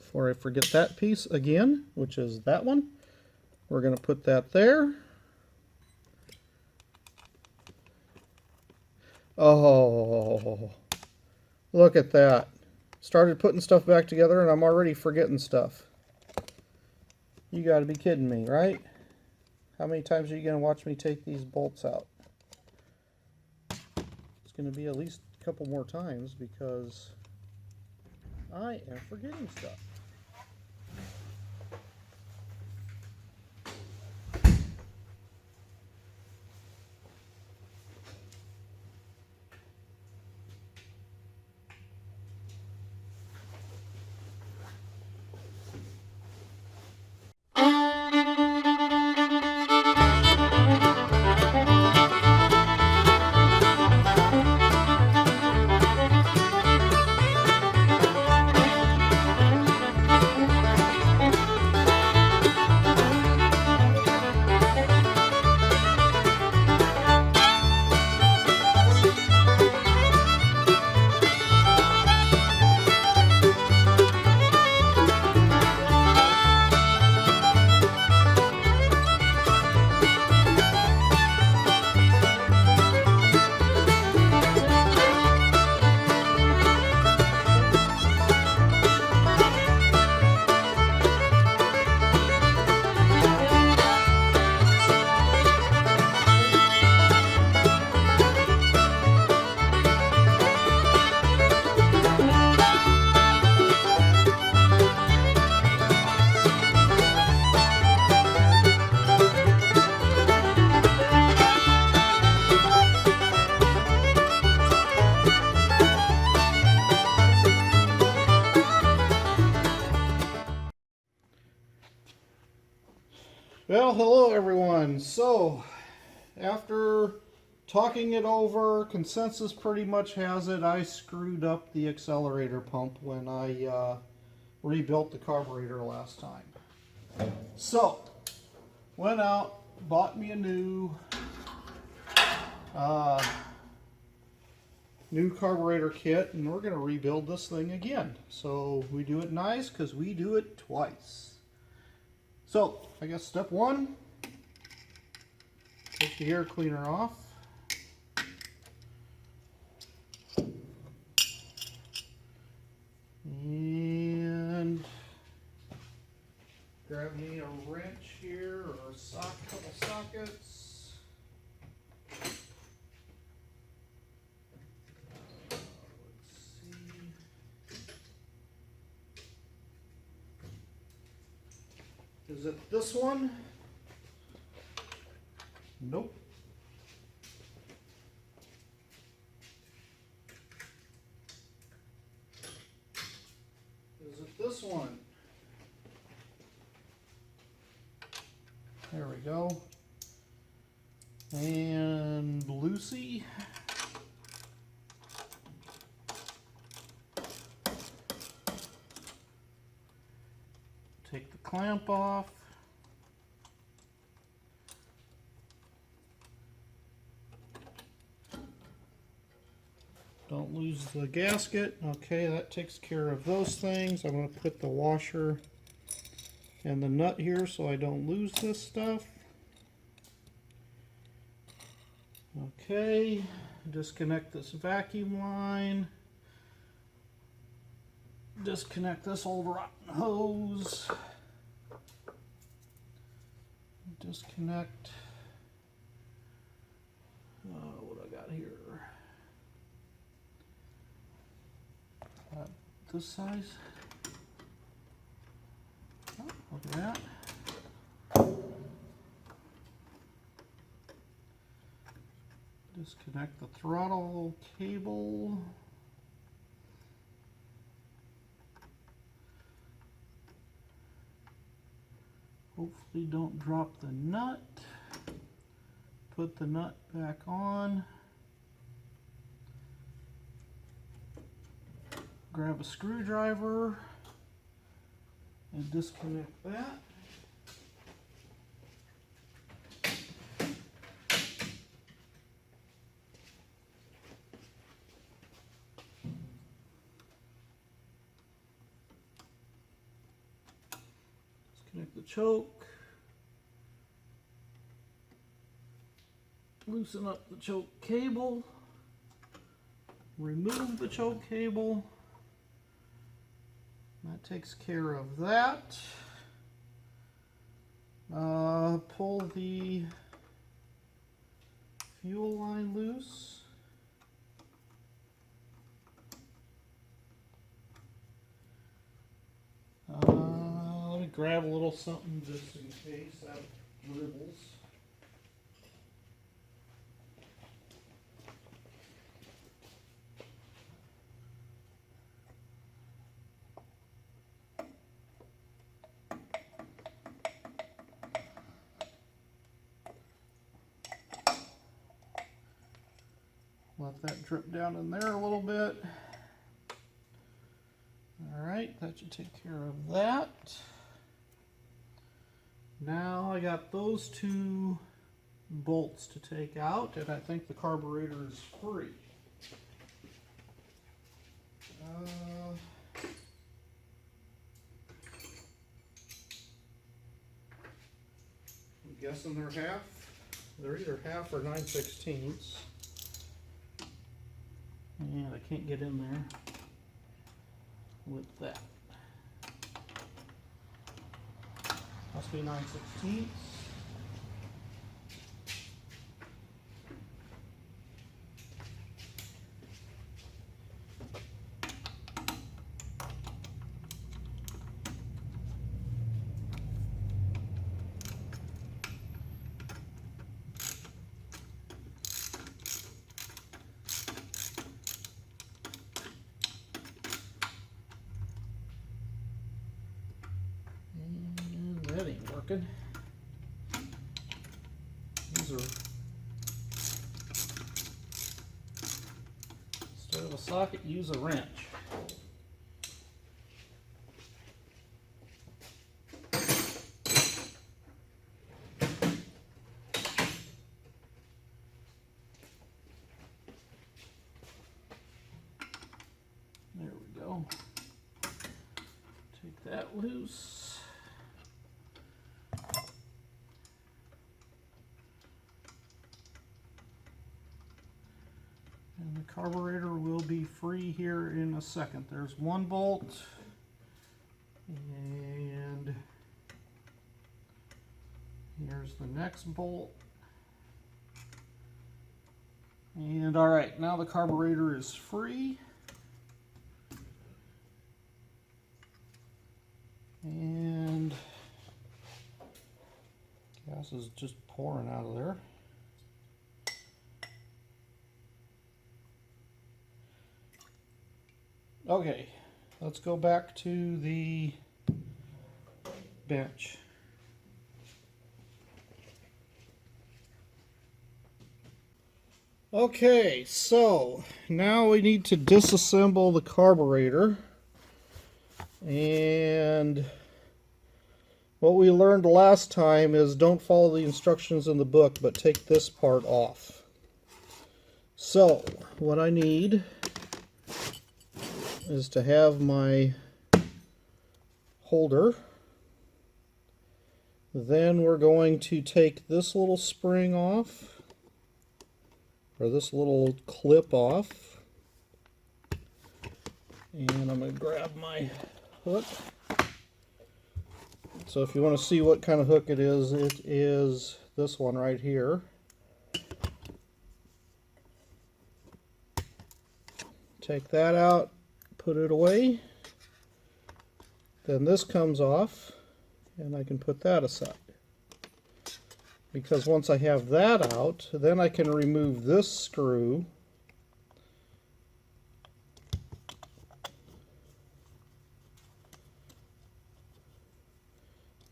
before I forget that piece again, which is that one. We're going to put that there. Oh, look at that. Started putting stuff back together and I'm already forgetting stuff. You got to be kidding me, right? How many times are you going to watch me take these bolts out? It's going to be at least a couple more times because I am forgetting stuff. Well, hello everyone. So, after talking it over, consensus pretty much has it I screwed up the accelerator pump when I rebuilt the carburetor last time. So, went out, bought me a new carburetor kit, and we're going to rebuild this thing again. So, we do it nice because we do it twice. So, I guess step one, take the air cleaner off. And grab me a wrench here or a couple sockets. Let's see. Is it this one? Nope. Is it this one? There we go. And Lucy. Take the clamp off. Don't lose the gasket. Okay, that takes care of those things. I'm going to put the washer and the nut here so I don't lose this stuff. Okay, disconnect this vacuum line. Disconnect this old rotten hose. Disconnect what I got here. This size. Oh, look at that. Disconnect the throttle cable. Hopefully don't drop the nut. Put the nut back on. Grab a screwdriver and disconnect that. disconnect the choke, loosen up the choke cable, remove the choke cable. That takes care of that. Pull the fuel line loose. Let me grab a little something just in case that dribbles. Let that drip down in there a little bit. Alright, that should take care of that. Now I got those two bolts to take out, and I think the carburetor is free. I'm guessing they're either half or 9/16. And I can't get in there with that. Must be 9/16. That ain't working. These are, instead of a socket, use a wrench. There we go. Take that loose. And the carburetor will be free here in a second. There's one bolt, and here's the next bolt. And all right, now the carburetor is free. And gas is just pouring out of there. Okay, let's go back to the bench. Okay, so now we need to disassemble the carburetor. And what we learned last time is don't follow the instructions in the book, but take this part off. So what I need is to have my holder. Then we're going to take this little spring off, or this little clip off, and I'm going to grab my hook. So if you want to see what kind of hook it is this one right here. Take that out, put it away. Then this comes off, and I can put that aside. Because once I have that out, then I can remove this screw.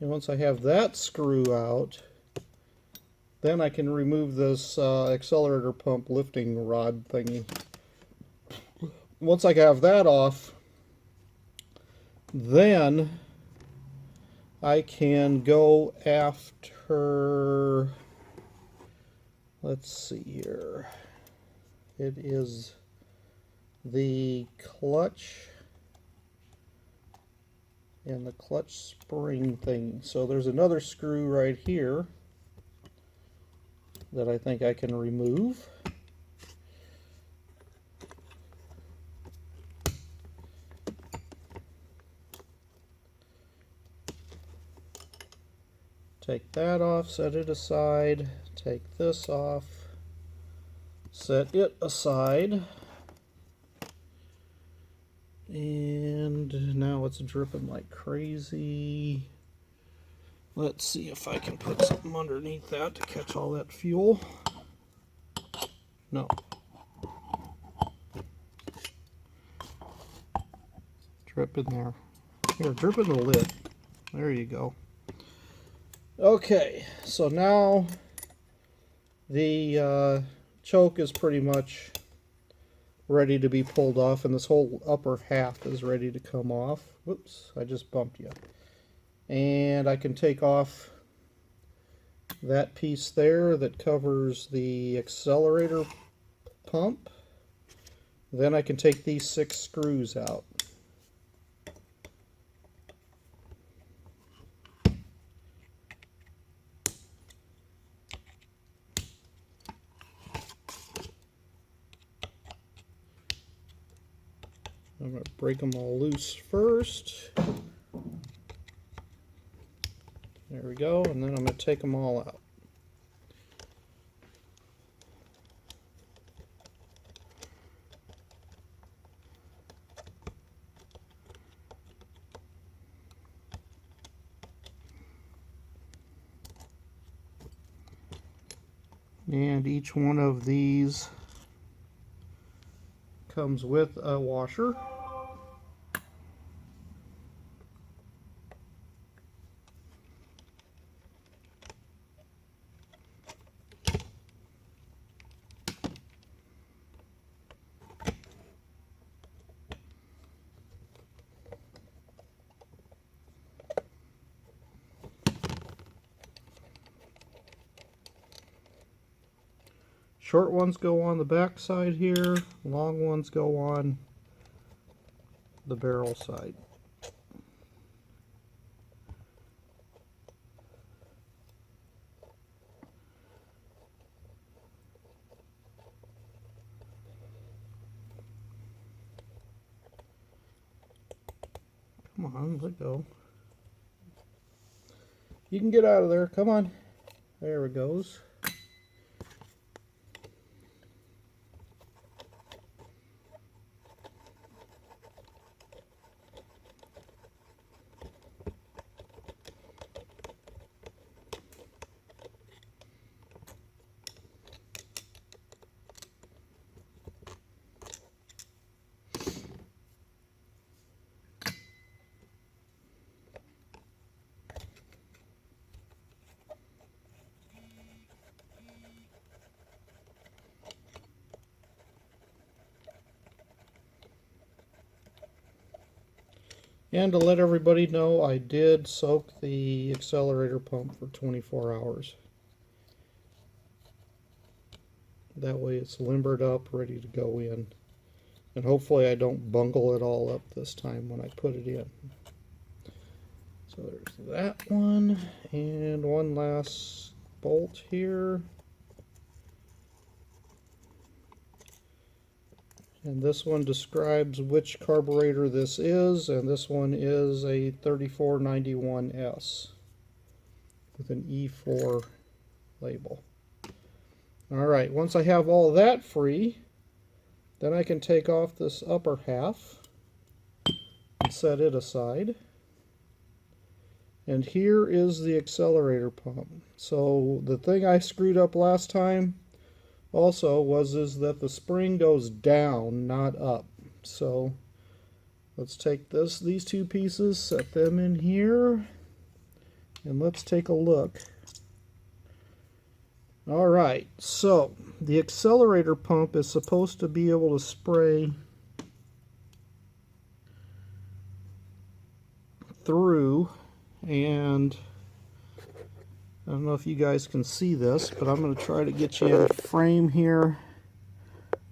And once I have that screw out, then I can remove this accelerator pump lifting rod thingy. Once I have that off, then I can go after, let's see here, it is the clutch and the clutch spring thing. So there's another screw right here that I think I can remove. Take that off, set it aside, take this off, set it aside, and now it's dripping like crazy. Let's see if I can put something underneath that to catch all that fuel. No. Drip in there. Here, drip in the lid. There you go. Okay, so now the choke is pretty much ready to be pulled off, and this whole upper half is ready to come off. Whoops, I just bumped you. And I can take off that piece there that covers the accelerator pump. Then I can take these 6 screws out. I'm going to break them all loose first. There we go, and then I'm going to take them all out. And each one of these comes with a washer. Short ones go on the back side here, long ones go on the barrel side. Come on, let go. You can get out of there, come on. There it goes. And to let everybody know, I did soak the accelerator pump for 24 hours. That way it's limbered up, ready to go in. And hopefully I don't bungle it all up this time when I put it in. So there's that one, and one last bolt here. And this one describes which carburetor this is, and this one is a 3491S with an E4 label. Alright, once I have all that free, then I can take off this upper half and set it aside. And here is the accelerator pump. So the thing I screwed up last time also is that the spring goes down, not up. So let's take these 2 pieces, set them in here, and let's take a look. Alright, so the accelerator pump is supposed to be able to spray through, and I don't know if you guys can see this, but I'm going to try to get you in frame here.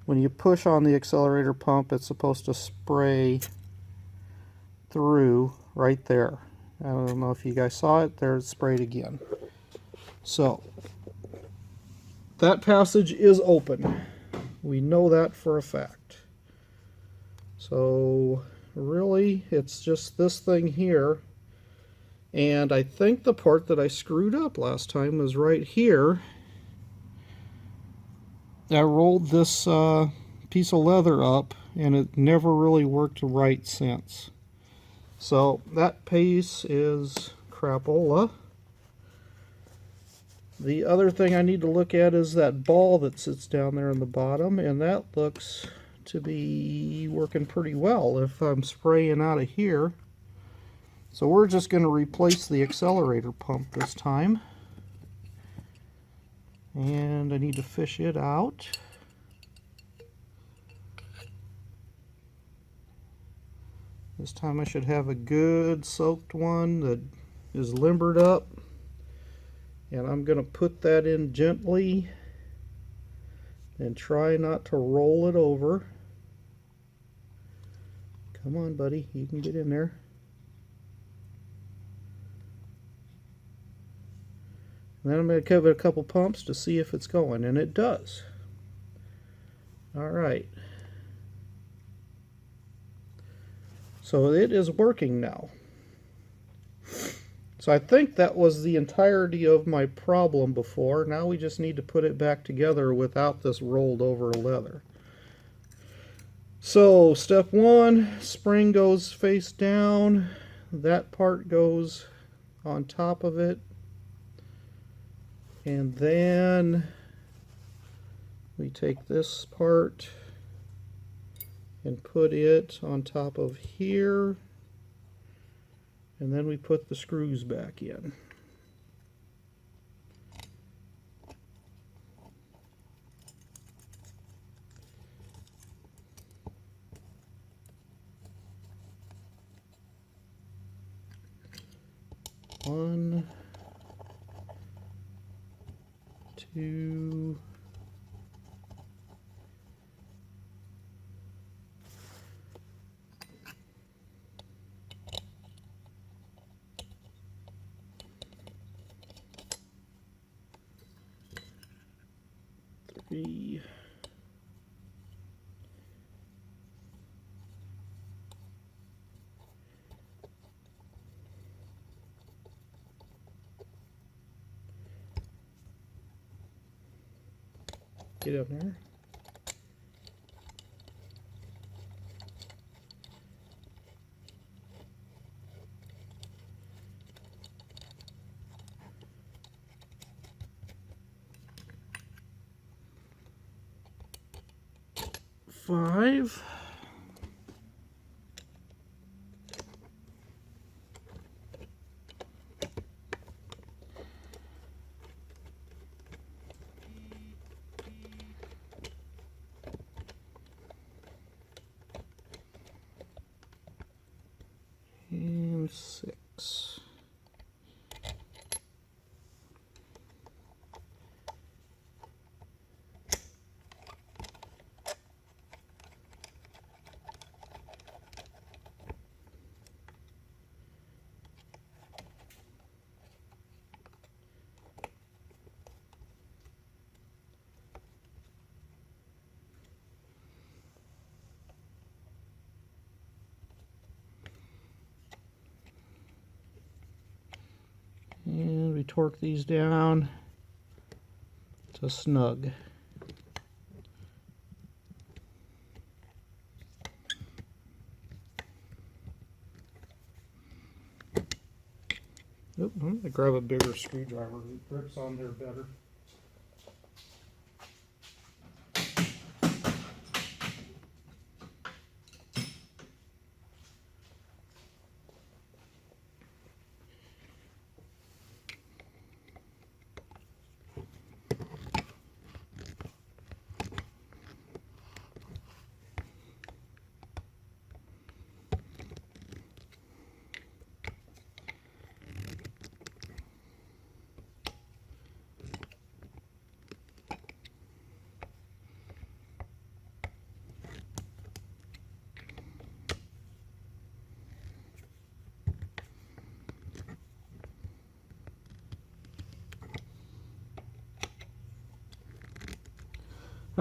When you push on the accelerator pump, it's supposed to spray through right there. I don't know if you guys saw it. There's sprayed again. So that passage is open. We know that for a fact. So really, it's just this thing here. And I think the part that I screwed up last time was right here. I rolled this piece of leather up, and it never really worked right since. So that piece is crapola. The other thing I need to look at is that ball that sits down there in the bottom, and that looks to be working pretty well if I'm spraying out of here. So we're just going to replace the accelerator pump this time. And I need to fish it out. This time I should have a good soaked one that is limbered up. And I'm going to put that in gently and try not to roll it over. Come on, buddy, you can get in there. And then I'm going to give it a couple pumps to see if it's going, and it does. All right. So it is working now. So I think that was the entirety of my problem before. Now we just need to put it back together without this rolled over leather. So step one, spring goes face down. That part goes on top of it. And then we take this part and put it on top of here. And then we put the screws back in. One, two, three, get up there. Five. And six. And we torque these down to snug. Oop, I'm going to grab a bigger screwdriver. It grips on there better.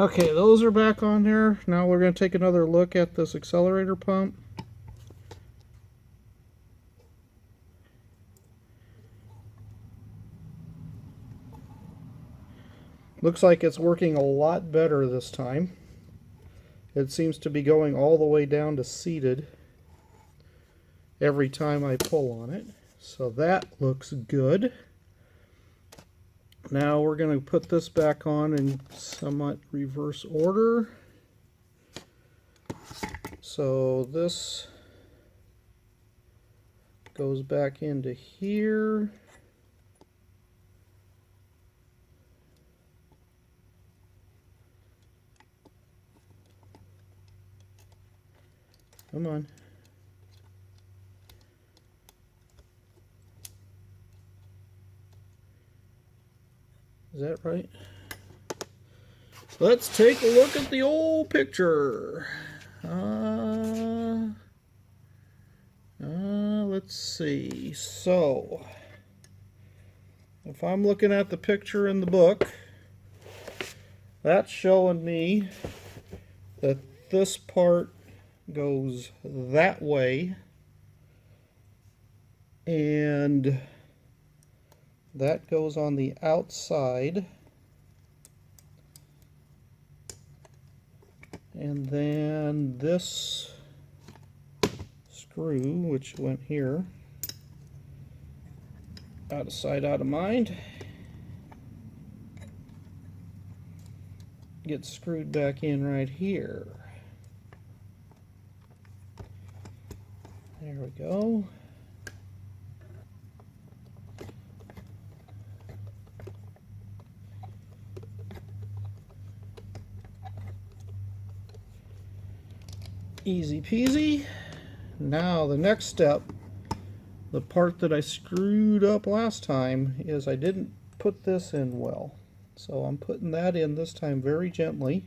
Okay, those are back on there. Now we're going to take another look at this accelerator pump. Looks like it's working a lot better this time. It seems to be going all the way down to seated every time I pull on it. So that looks good. Now we're going to put this back on in somewhat reverse order. So this goes back into here. Come on. Is that right? Let's take a look at the old picture. Let's see. So, if I'm looking at the picture in the book, that's showing me that this part goes that way, and that goes on the outside, and then this screw, which went here, out of sight, out of mind, gets screwed back in right here. There we go. Easy peasy. Now the next step, the part that I screwed up last time, is I didn't put this in well. So I'm putting that in this time very gently.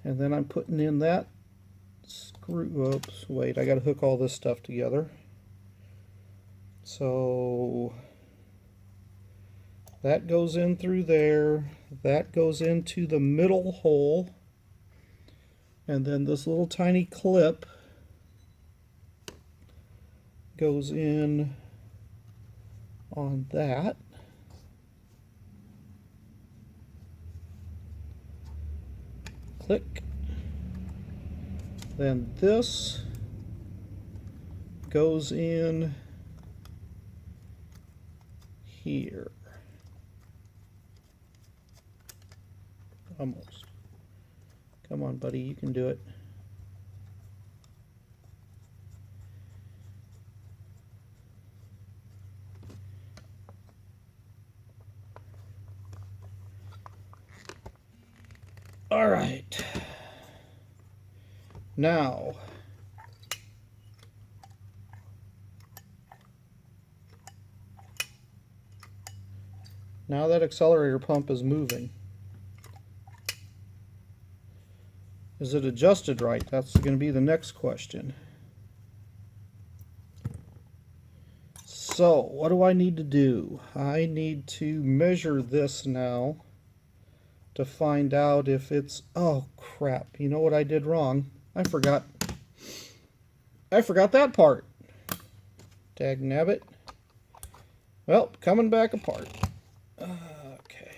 And then I'm putting in that screw. Oops, wait, I got to hook all this stuff together. So that goes in through there. That goes into the middle hole. And then this little tiny clip goes in on that. Click. Then this goes in here. Almost. Come on, buddy, you can do it. All right. Now, that accelerator pump is moving. Is it adjusted right? That's going to be the next question. So, what do I need to do? I need to measure this now to find out if it's... Oh, crap. You know what I did wrong? I forgot that part. Dagnabbit. Well, coming back apart. Okay.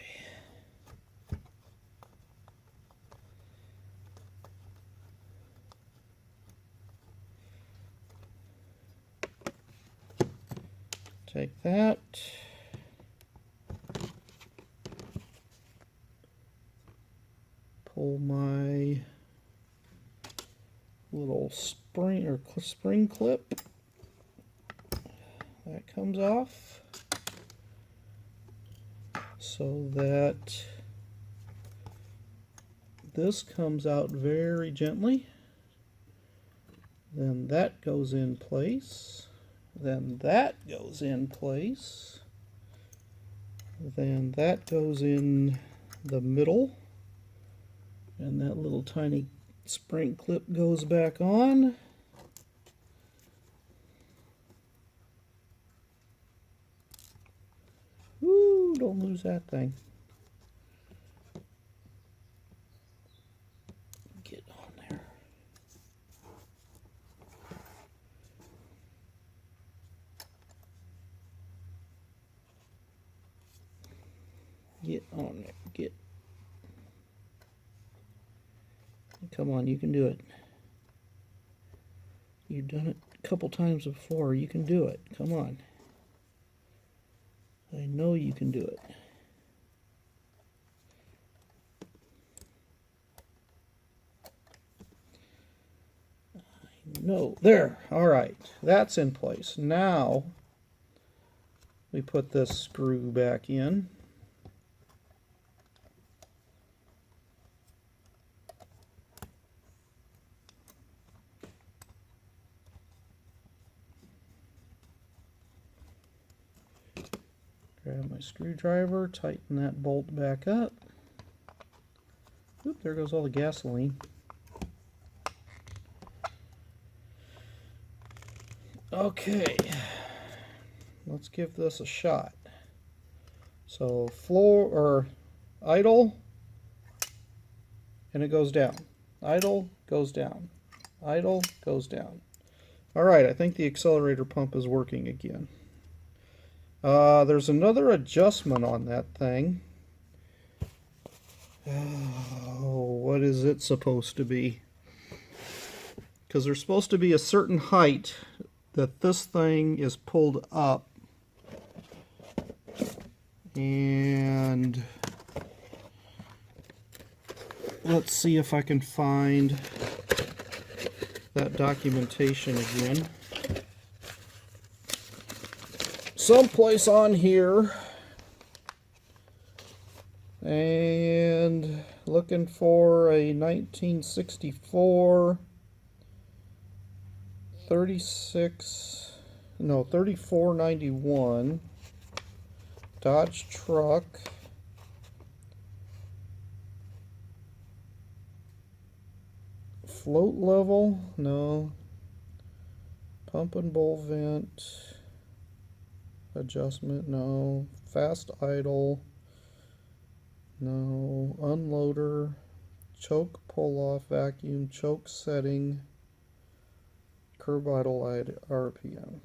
Take that. Pull my little spring clip. That comes off so that this comes out very gently. Then that goes in place. Then that goes in place. Then that goes in the middle. And that little tiny spring clip goes back on. Ooh, don't lose that thing. Get on there. Get. Come on, you can do it. You've done it a couple times before. You can do it. Come on. I know you can do it. No, there. All right, that's in place. Now we put this screw back in. Grab my screwdriver, tighten that bolt back up. Oop, there goes all the gasoline. Okay, let's give this a shot. So floor or idle, and it goes down. Idle goes down. Idle goes down. All right, I think the accelerator pump is working again. There's another adjustment on that thing. Oh, what is it supposed to be? Because there's supposed to be a certain height that this thing is pulled up, and let's see if I can find that documentation again. Someplace on here, and looking for a 1964 3491 Dodge truck. Float level, no. Pump and bowl vent adjustment, no. Fast idle, no. Unloader, choke pull off vacuum, choke setting, curb idle RPM.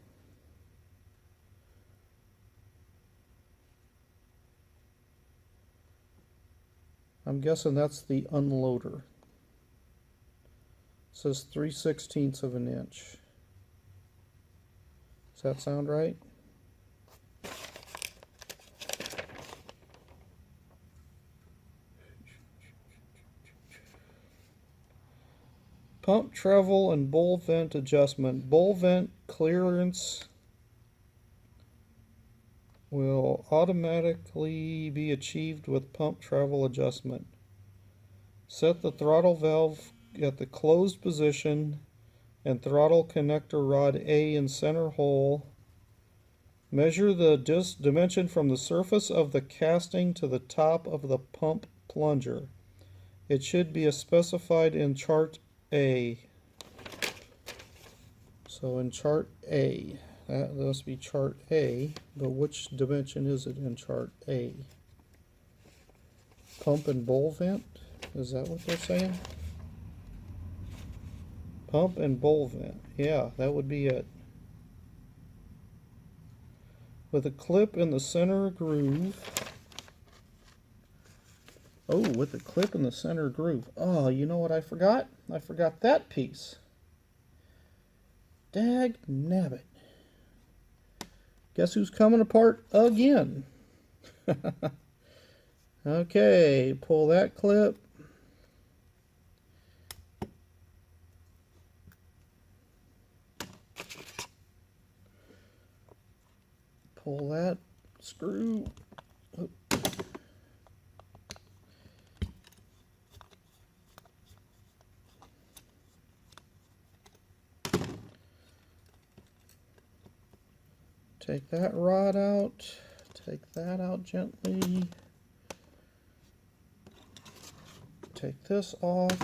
I'm guessing that's the unloader. It says 3/16 of an inch. Does that sound right? Pump travel and bowl vent adjustment. Bowl vent clearance will automatically be achieved with pump travel adjustment. Set the throttle valve at the closed position and throttle connector rod A in center hole. Measure the dimension from the surface of the casting to the top of the pump plunger. It should be specified in chart A. So in chart A, that must be chart A, but which dimension is it in chart A? Pump and bowl vent? Is that what they're saying? Pump and bowl vent. Yeah, that would be it. With a clip in the center groove. Oh, with a clip in the center groove. Oh, you know what I forgot? I forgot that piece. Dag nabbit. Guess who's coming apart again? Okay, pull that clip. Pull that screw. Oh. Take that rod out. Take that out gently. Take this off.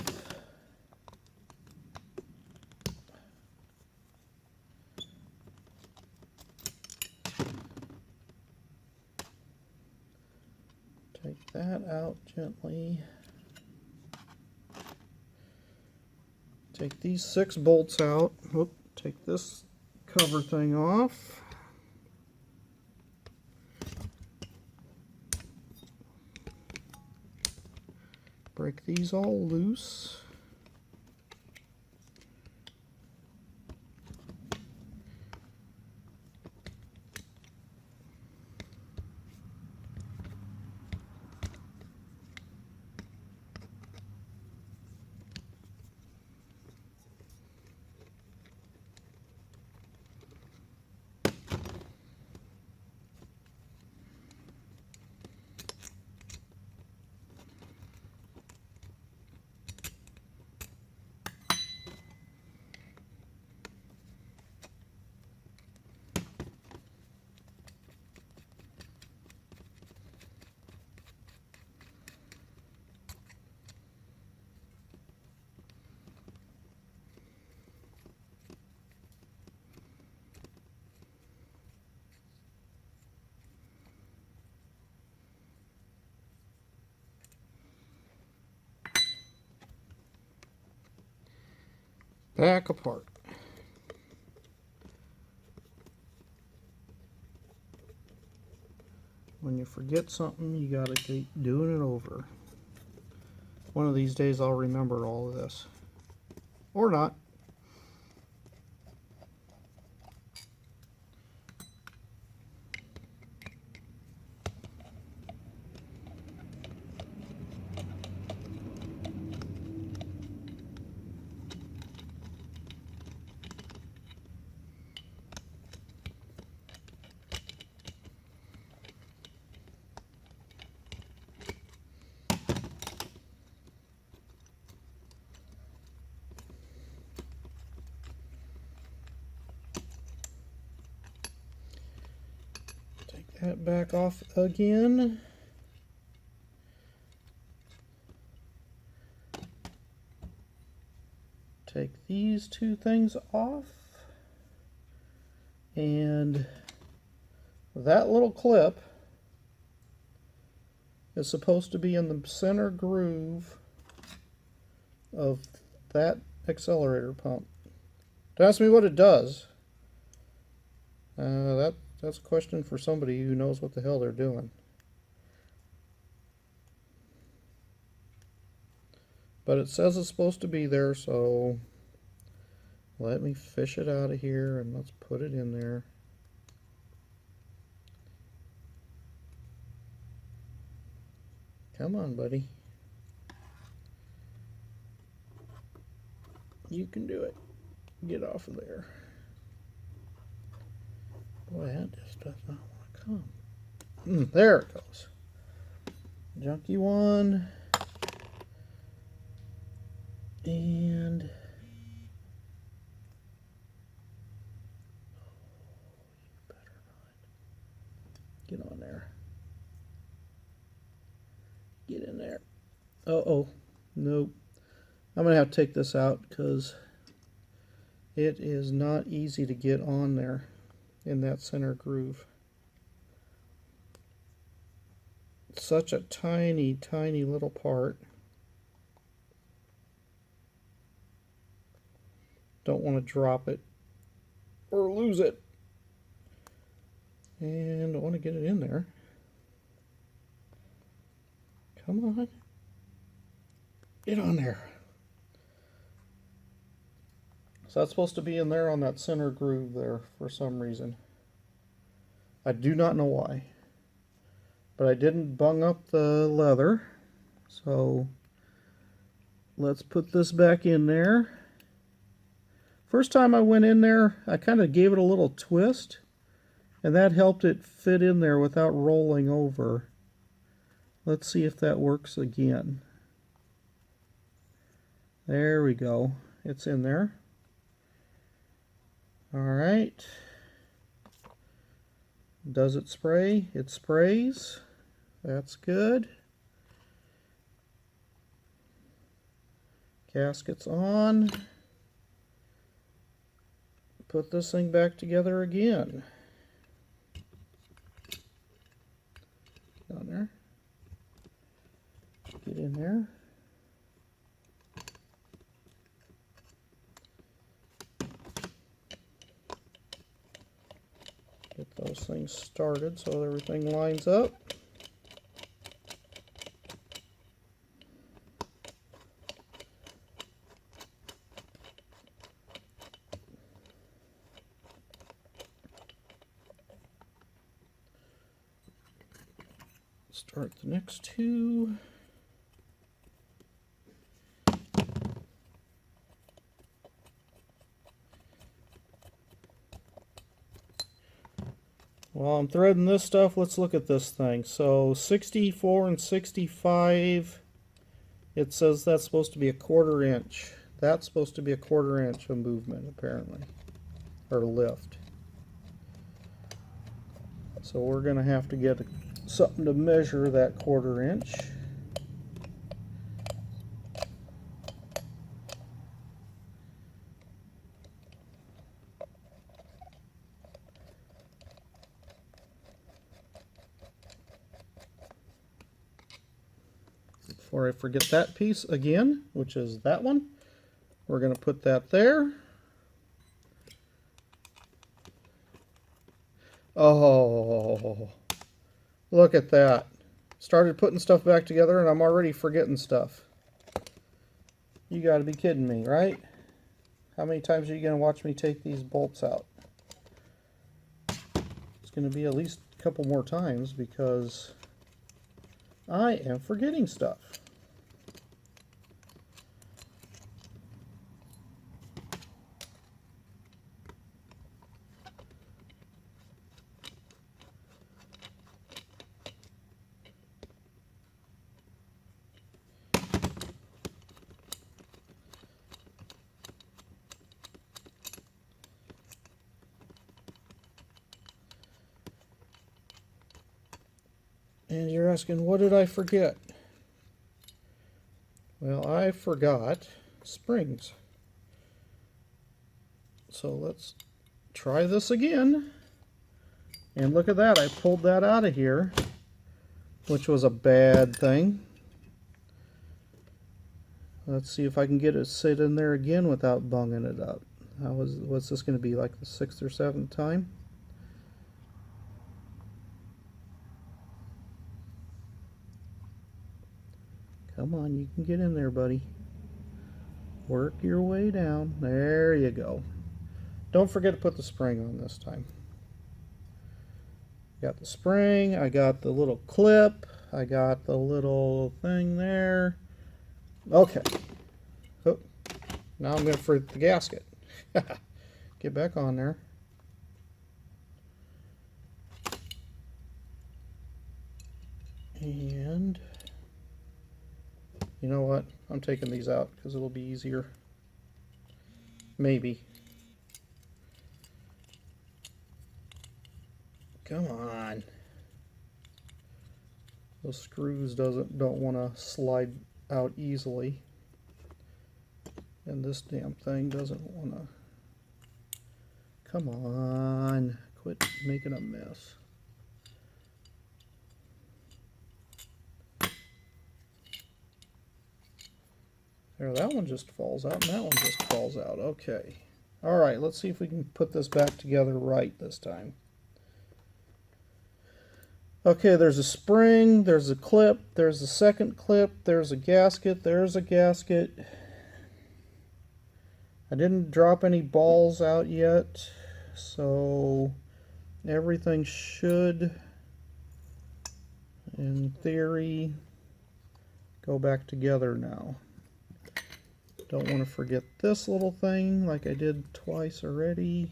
Take that out gently. Take these 6 bolts out. Whoop, take this cover thing off. break these all loose. Back apart. When you forget something, you gotta keep doing it over. One of these days I'll remember all of this. Or not. Take that back off again. Take these two things off. And that little clip is supposed to be in the center groove of that accelerator pump. Don't ask me what it does. That's a question for somebody who knows what the hell they're doing. But it says it's supposed to be there, so let me fish it out of here and let's put it in there. Come on, buddy. You can do it. Get off of there. Boy, that just does not want to come. There it goes. Junky one. And better not. Get on there. Get in there. Uh-oh. Nope. I'm going to have to take this out because it is not easy to get on there in that center groove. Such a tiny, tiny little part. Don't want to drop it or lose it. And I want to get it in there. Come on. Get on there. So that's supposed to be in there on that center groove there for some reason. I do not know why. But I didn't bung up the leather. So let's put this back in there. First time I went in there, I kind of gave it a little twist. And that helped it fit in there without rolling over. Let's see if that works again. There we go. It's in there. Alright. Does it spray? It sprays. That's good. Gasket's on. Put this thing back together again. Down there. Get in there. Get those things started so everything lines up. Start the next two. While I'm threading this stuff, let's look at this thing. So 64 and 65, it says that's supposed to be a 1/4 inch. That's supposed to be a 1/4 inch of movement, apparently, or lift. So we're going to have to get something to measure that 1/4 inch. Before I forget that piece again, which is that one, we're going to put that there. Oh, look at that. Started putting stuff back together and I'm already forgetting stuff. You got to be kidding me, right? How many times are you going to watch me take these bolts out? It's going to be at least a couple more times because I am forgetting stuff. And you're asking, what did I forget? Well, I forgot springs. So let's try this again. And look at that, I pulled that out of here, which was a bad thing. Let's see if I can get it to sit in there again without bunging it up. What's this going to be, like the 6th or 7th time? Come on, you can get in there, buddy. Work your way down. There you go. Don't forget to put the spring on this time. Got the spring, I got the little clip, I got the little thing there. Okay. Oh, now I'm going to forget the gasket. Get back on there. And you know what? I'm taking these out because it'll be easier. Maybe. Come on. Those screws don't want to slide out easily. And this damn thing doesn't want to. Come on. Quit making a mess. There, that one just falls out, and that one just falls out. Okay. Alright, let's see if we can put this back together right this time. Okay, there's a spring, there's a clip, there's a second clip, there's a gasket, there's a gasket. I didn't drop any balls out yet, so everything should, in theory, go back together now. Don't want to forget this little thing like I did twice already.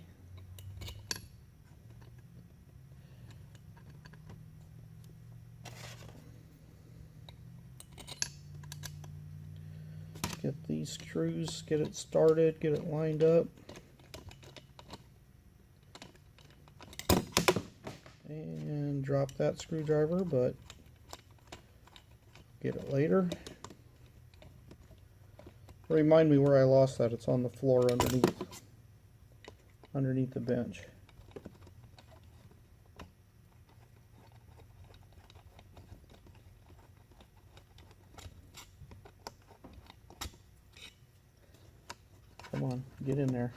Get these screws, get it started, get it lined up. And drop that screwdriver, but get it later. Remind me where I lost that. It's on the floor underneath the bench. Come on, get in there.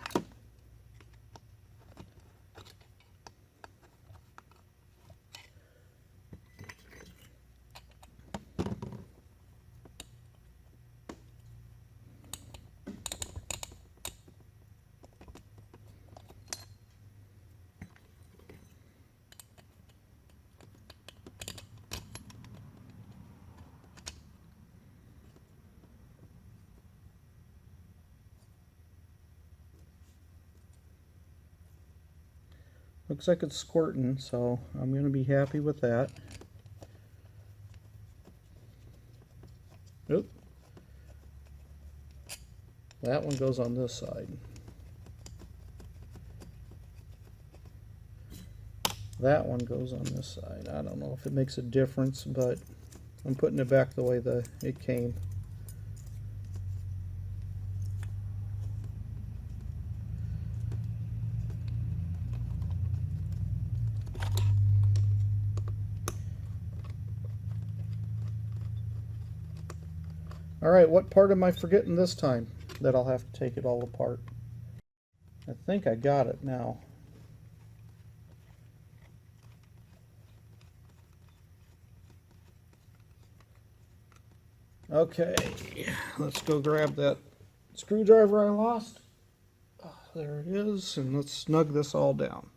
Looks like it's squirting, so I'm going to be happy with that. Oop. That one goes on this side. That one goes on this side. I don't know if it makes a difference, but I'm putting it back the way it came. Alright, what part am I forgetting this time that I'll have to take it all apart? I think I got it now. Okay, let's go grab that screwdriver I lost. Oh, there it is, and let's snug this all down.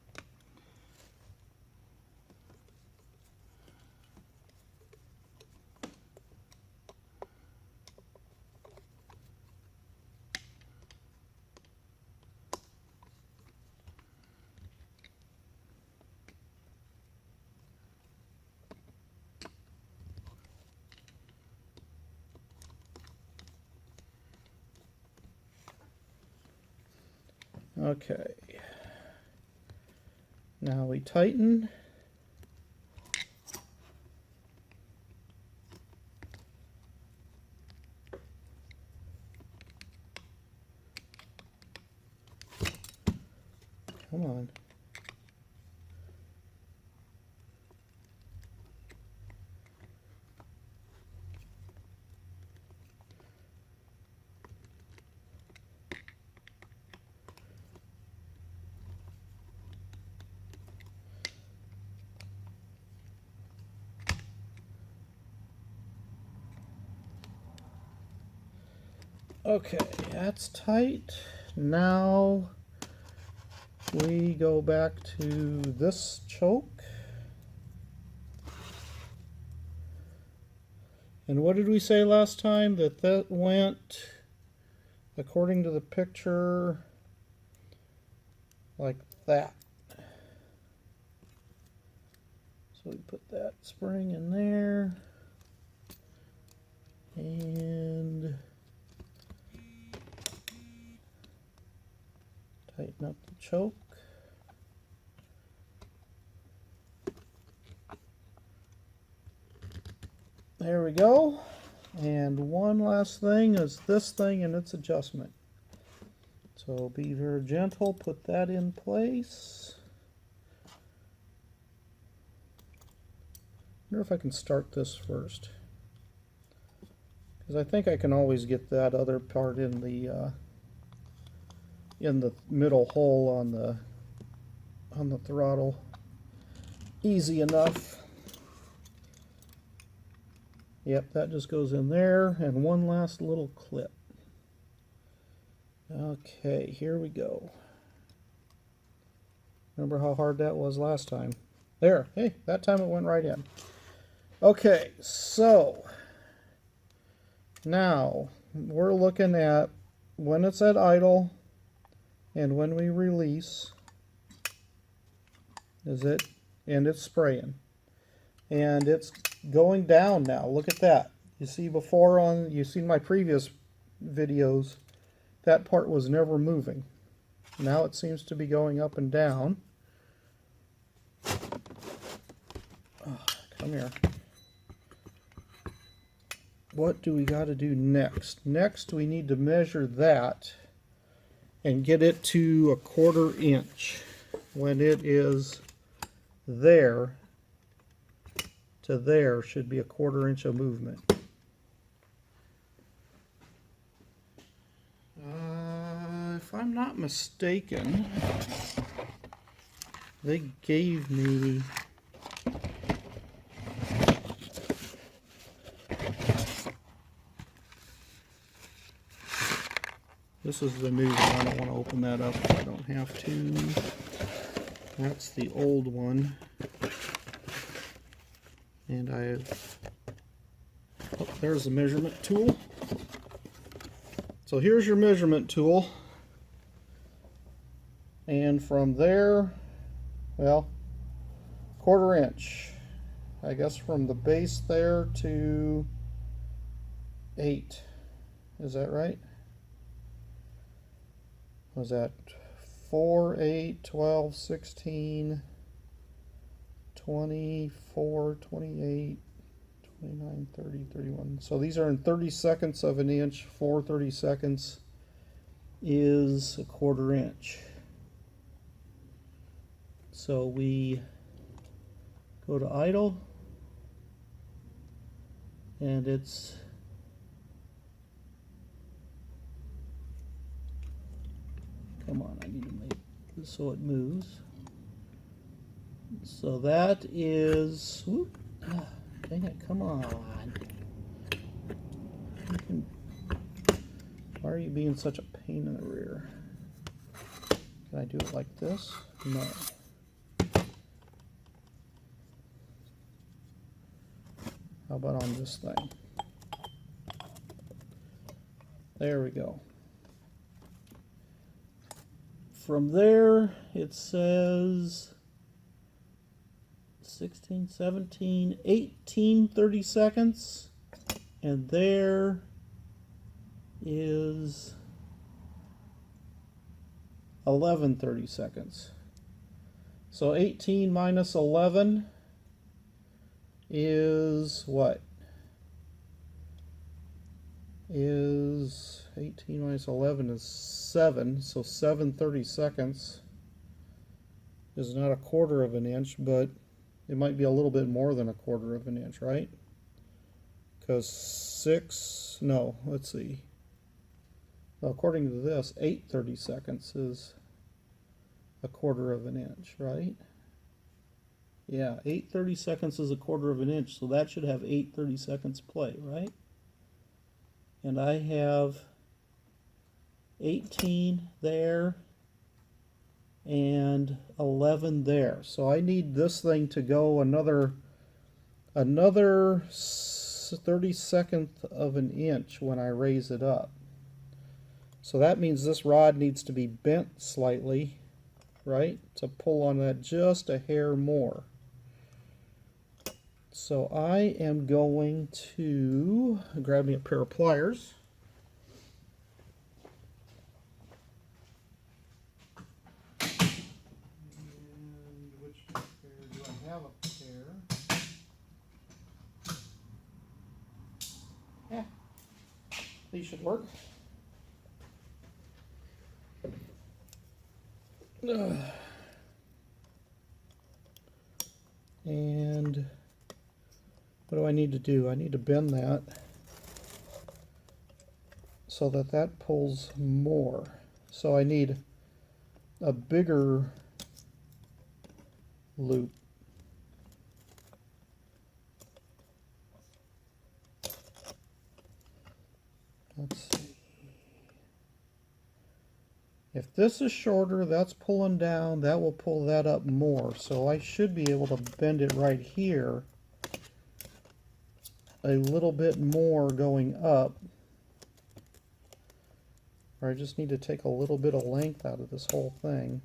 Okay, now we tighten. Come on. Okay, that's tight. Now we go back to this choke. And what did we say last time? That went, according to the picture, like that. So we put that spring in there. And tighten up the choke. There we go. And one last thing is this thing and its adjustment. So be very gentle, put that in place. I wonder if I can start this first, because I think I can always get that other part in the middle hole on the throttle easy enough. Yep, that just goes in there, and one last little clip. Okay, here we go. Remember how hard that was last time? There, hey, that time it went right in. Okay, so now we're looking at when it's at idle and when we release. And it's spraying. And it's going down now. Look at that. You see you've seen my previous videos, that part was never moving. Now it seems to be going up and down. Oh, come here. What do we got to do next? Next we need to measure that and get it to 1/4 inch. When it is there to there should be 1/4 inch of movement. If I'm not mistaken, they gave me this is the new one. I don't want to open that up if I don't have to. That's the old one. And there's the measurement tool. So here's your measurement tool. And from there, well, 1/4 inch. I guess from the base there to 8. Is that right? Was that 4, 8, 12, 16, 24, 28, 29, 30, 31. So these are in 30 seconds of an inch. 4 30 seconds is 1/4 inch. So we go to idle, and it's come on, I need to make this so it moves. So that is, whoop, dang it, come on. Why are you being such a pain in the rear? Can I do it like this? No. How about on this thing? There we go. From there, it says 16, 17, 18 30 seconds. And there is 11 30 seconds. So 18 minus 11 is what? Is 18 minus 11 is 7. So 7 30 seconds is not 1/4 of an inch, but it might be a little bit more than 1/4 of an inch, right? Because 6, no, let's see. Well, according to this, 8 30 seconds is 1/4 of an inch, right? Yeah, 8 30 seconds is 1/4 of an inch, so that should have 8 30 seconds play, right? And I have 18 there and 11 there. So I need this thing to go another 32nd of an inch when I raise it up. So that means this rod needs to be bent slightly, right, to pull on that just a hair more. So I am going to grab me a pair of pliers. And which pair do I have a pair? Yeah, these should work. And what do I need to do? I need to bend that so that that pulls more. So I need a bigger loop. Let's see. If this is shorter, that's pulling down, that will pull that up more. So I should be able to bend it right here a little bit more going up. Or I just need to take a little bit of length out of this whole thing.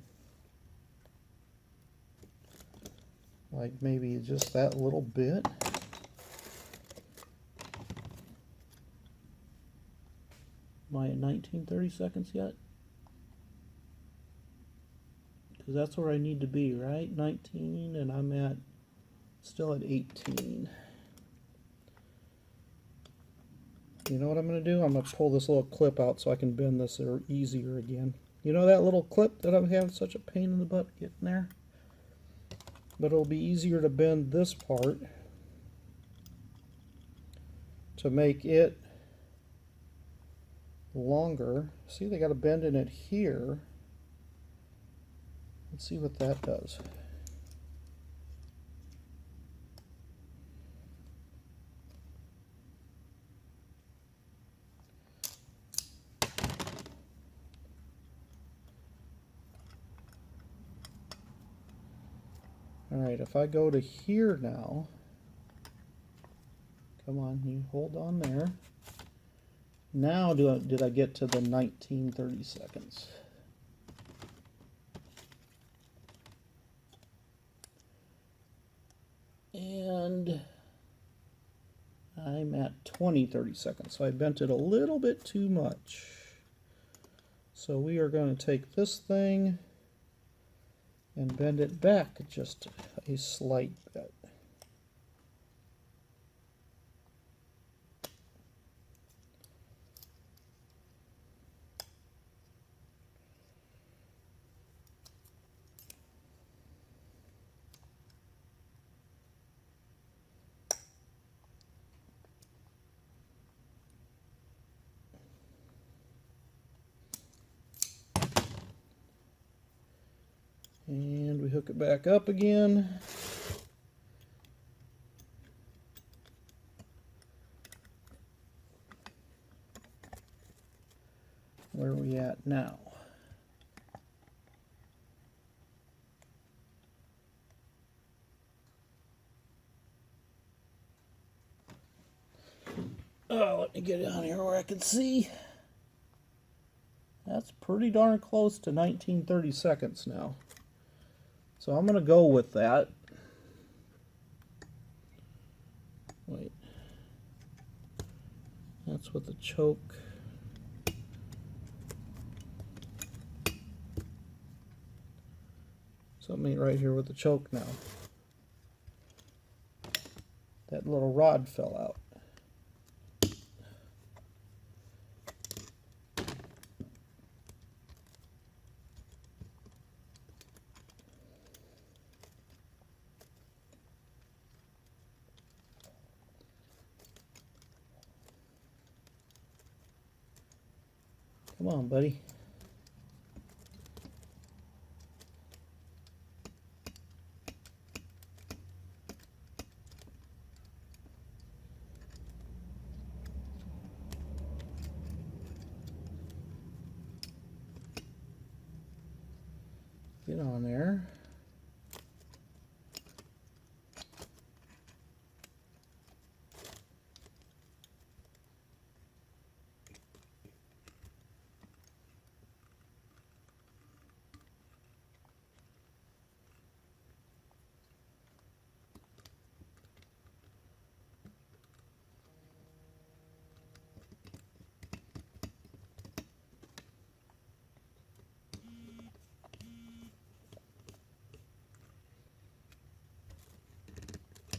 Like maybe just that little bit. Am I at 19 30 seconds yet? Because that's where I need to be, right? 19, and I'm at still at 18. You know what I'm going to do? I'm going to pull this little clip out so I can bend this easier again. You know that little clip that I'm having such a pain in the butt getting there? But it'll be easier to bend this part to make it longer. See, they got a bend in it here. Let's see what that does. Alright, if I go to here now, come on, you hold on there. Now did I get to the 19 30 seconds? 20-30 seconds. So I bent it a little bit too much. So we are going to take this thing and bend it back just a slight bit. And we hook it back up again. Where are we at now? Oh, let me get down here where I can see. That's pretty darn close to 19-30 seconds now. So I'm going to go with that. Wait. That's with the choke. Something ain't right here with the choke now. That little rod fell out. Come on, buddy. Get on there.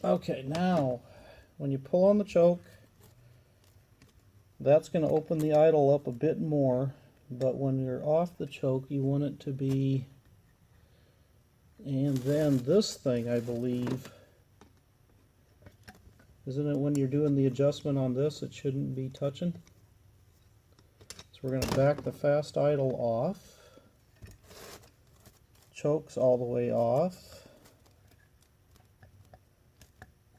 Okay, now when you pull on the choke, that's going to open the idle up a bit more, but when you're off the choke, you want it to be, and then this thing, I believe, isn't it when you're doing the adjustment on this, it shouldn't be touching? So we're going to back the fast idle off, choke's all the way off.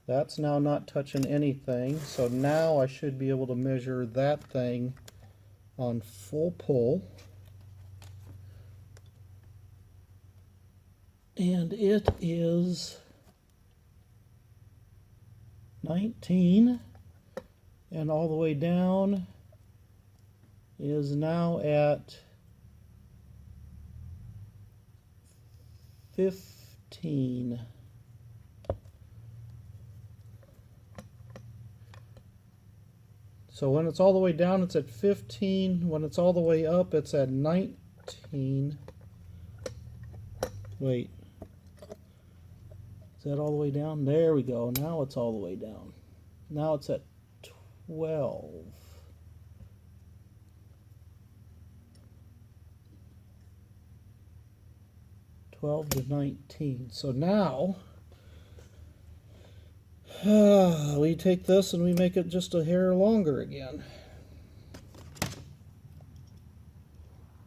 That's now not touching anything, so now I should be able to measure that thing on full pull. And it is 19, and all the way down is now at 15. So when it's all the way down, it's at 15. When it's all the way up, it's at 19. Wait. Is that all the way down? There we go. Now it's all the way down. Now it's at 12. To 19. So now we take this and we make it just a hair longer again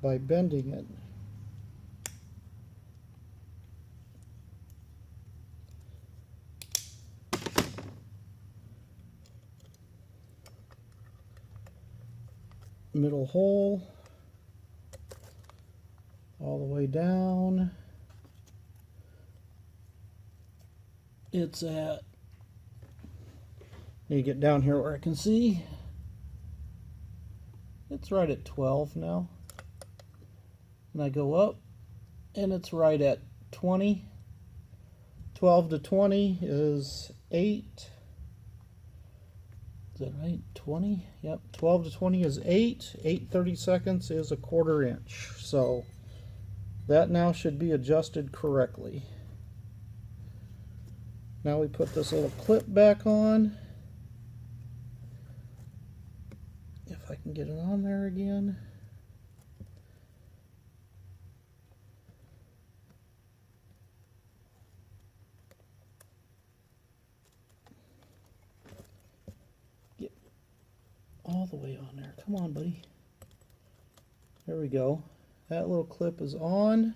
by bending it. Middle hole all the way down. It's at, need to get down here where I can see. It's right at 12 now. And I go up and it's right at 20. 12 to 20 is 8. Is that right? 20? Yep. 12 to 20 is 8. 8/32 is a 1/4 inch. So that now should be adjusted correctly. Now we put this little clip back on. If I can get it on there again. Get all the way on there. Come on, buddy. There we go. That little clip is on.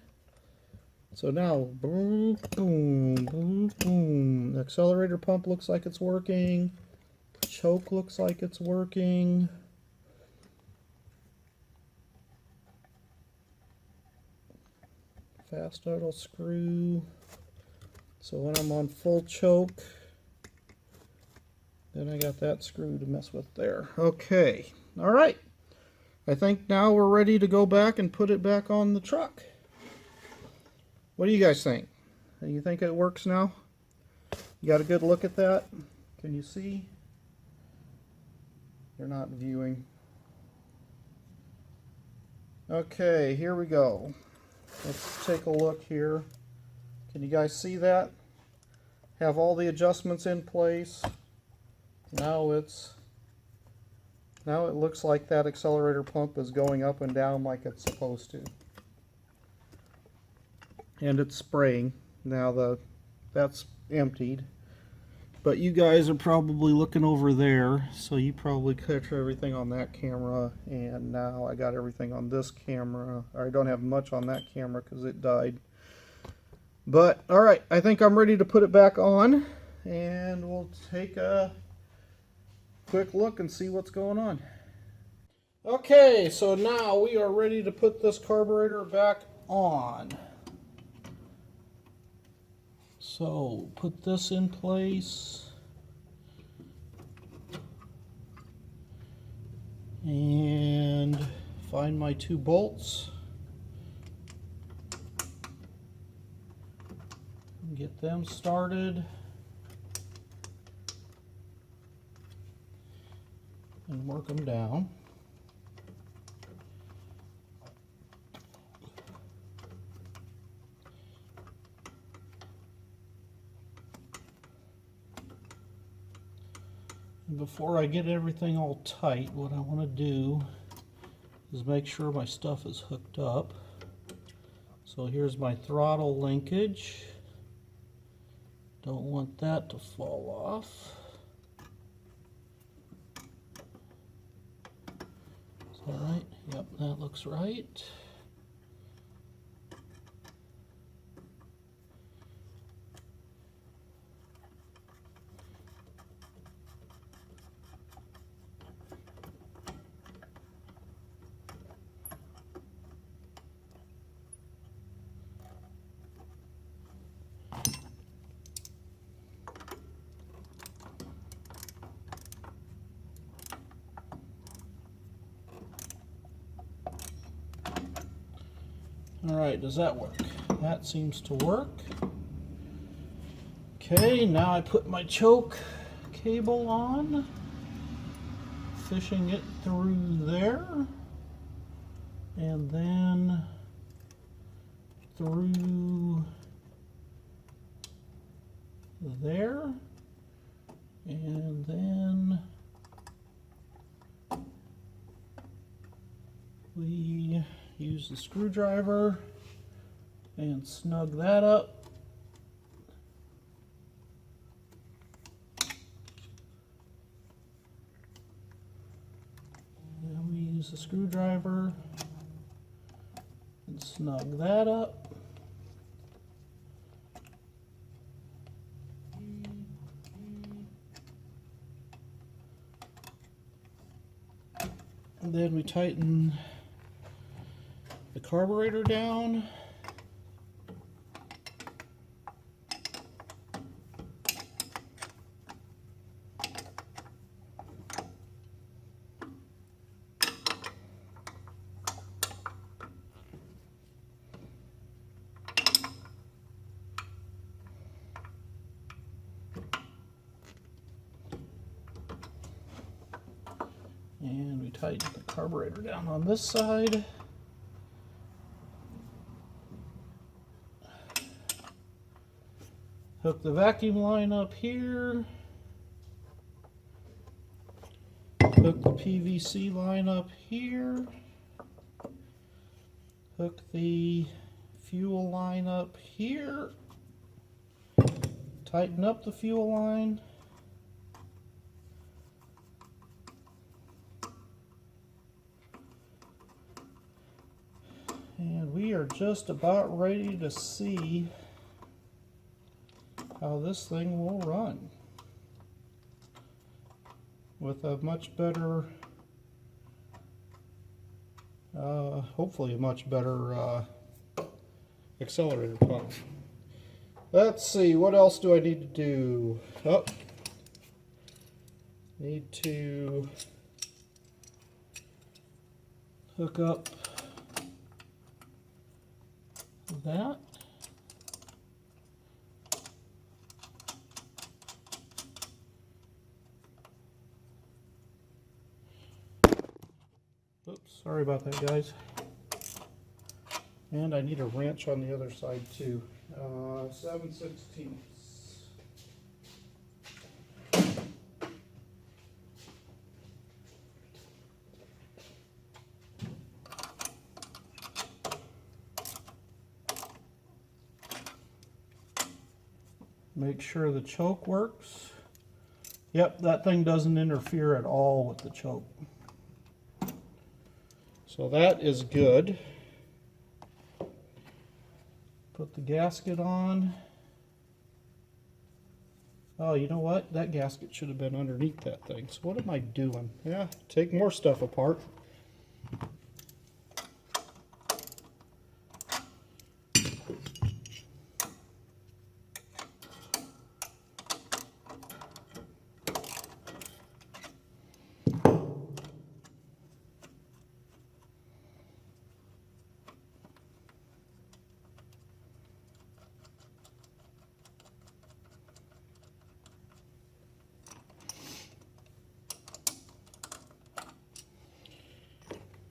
So now, boom, boom, boom, boom. The accelerator pump looks like it's working. Choke looks like it's working. Fast idle screw. So when I'm on full choke, then I got that screw to mess with there. Okay, all right. I think now we're ready to go back and put it back on the truck. What do you guys think? Do you think it works now? You got a good look at that? Can you see? You're not viewing. Okay, here we go. Let's take a look here. Can you guys see that? Have all the adjustments in place. Now it looks like that accelerator pump is going up and down like it's supposed to. And it's spraying. Now that's emptied. But you guys are probably looking over there, so you probably catch everything on that camera, and now I got everything on this camera. I don't have much on that camera because it died. But, alright, I think I'm ready to put it back on, and we'll take a quick look and see what's going on. Okay, so now we are ready to put this carburetor back on. So put this in place and find my 2 bolts. Get them started and work them down. Before I get everything all tight, what I want to do is make sure my stuff is hooked up. So here's my throttle linkage. Don't want that to fall off. Is that right? Yep, that looks right. Alright, does that work? That seems to work. Okay, now I put my choke cable on, fishing it through there, and then through there, and then we use the screwdriver and snug that up. Then we use the screwdriver and snug that up. And then we tighten the carburetor down. And we tighten the carburetor down on this side. Hook the vacuum line up here. Hook the PVC line up here. Hook the fuel line up here. Tighten up the fuel line. And we are just about ready to see how this thing will run with a much better, hopefully a much better accelerator pump. Let's see, what else do I need to do? Oh, need to hook up that. Oops, sorry about that, guys. And I need a wrench on the other side too. 7/16. Make sure the choke works. Yep, that thing doesn't interfere at all with the choke. So that is good. Put the gasket on. Oh, you know what? That gasket should have been underneath that thing. So what am I doing? Yeah, take more stuff apart.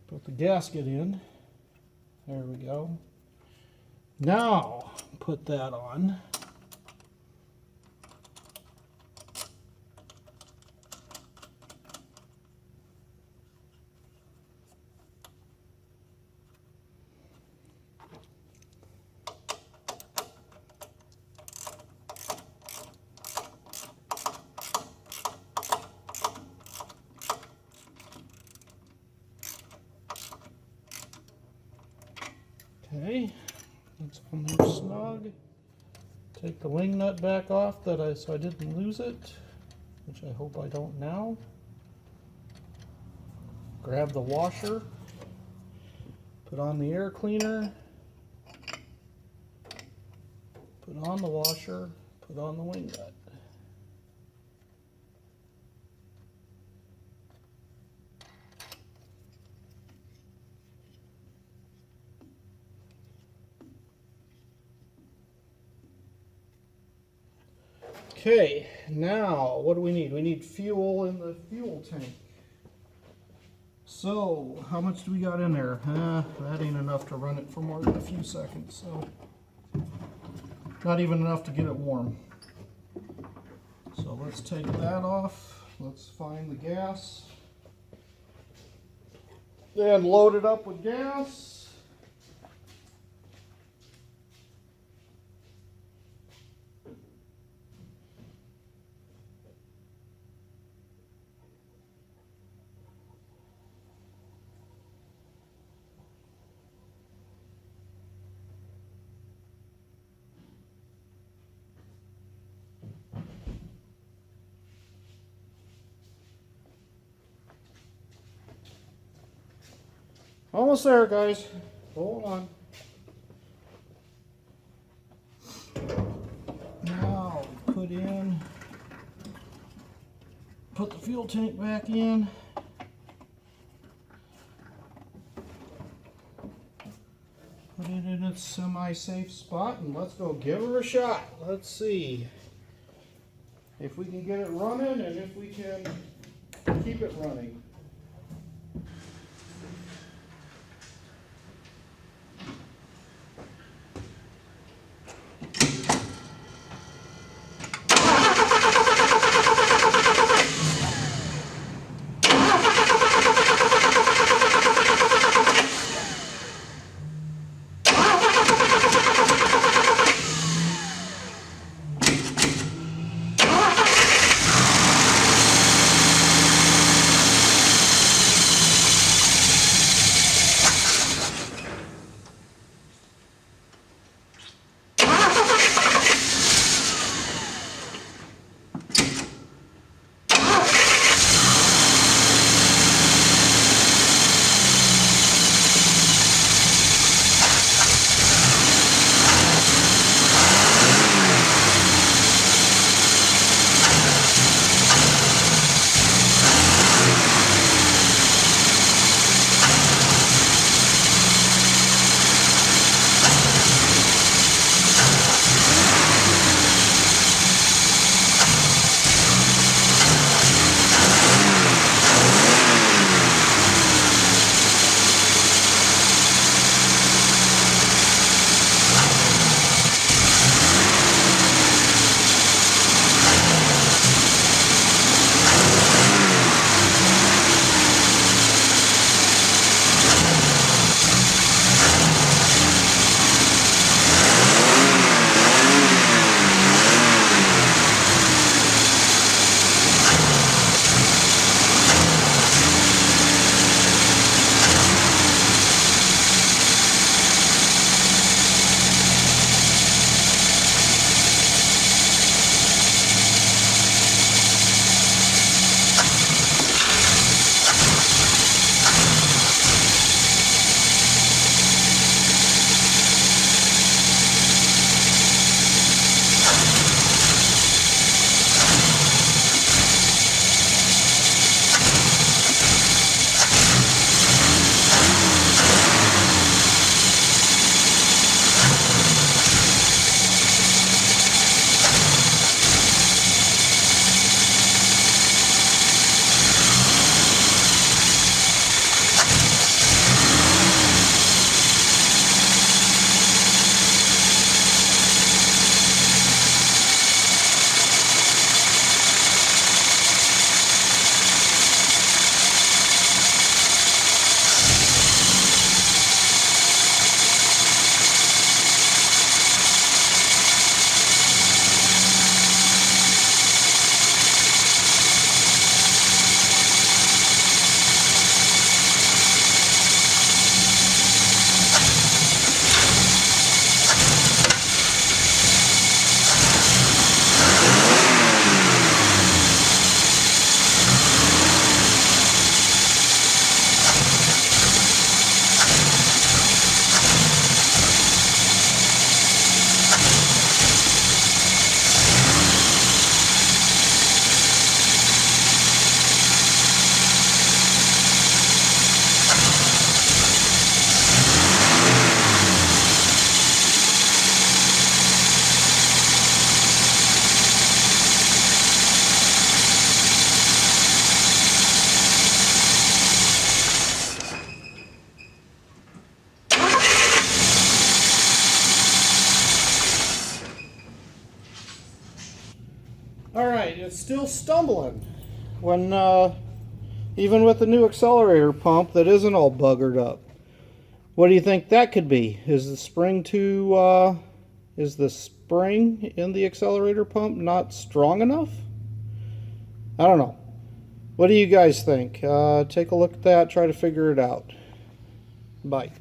Put the gasket in. There we go. Now put that on. Okay, that's on there snug. Take the wing nut back off so I didn't lose it, which I hope I don't now. Grab the washer, put on the air cleaner, put on the washer, put on the wing nut. Okay, now what do we need? We need fuel in the fuel tank. So, how much do we got in there? That ain't enough to run it for more than a few seconds, so not even enough to get it warm. So let's take that off. Let's find the gas. Then load it up with gas. Almost there, guys. Hold on. Now put the fuel tank back in. Put it in its semi-safe spot and let's go give her a shot. Let's see if we can get it running and if we can keep it running. Alright, it's still stumbling. When, even with the new accelerator pump that isn't all buggered up. What do you think that could be? Is the spring in the accelerator pump not strong enough? I don't know. What do you guys think? Take a look at that, try to figure it out. Bye.